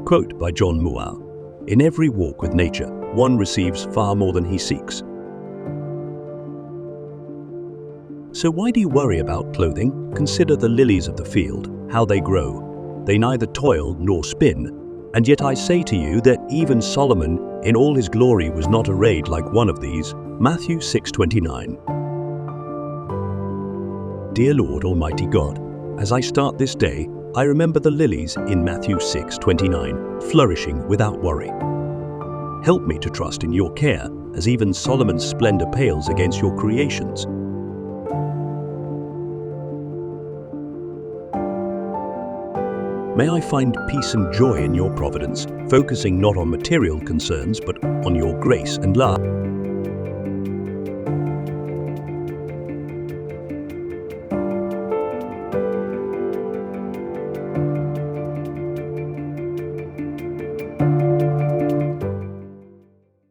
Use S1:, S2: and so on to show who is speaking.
S1: Quote by John Muir: "In every walk with nature, one receives far more than he seeks." So why do you worry about clothing? Consider the lilies of the field, how they grow. They neither toil nor spin. And yet I say to you that even Solomon in all his glory was not arrayed like one of these. Matthew 6:29. Dear Lord Almighty God, as I start this day, I remember the lilies in Matthew 6:29, flourishing without worry. Help me to trust in your care, as even Solomon's splendor pales against your creations. May I find peace and joy in your providence, focusing not on material concerns but on your grace and love.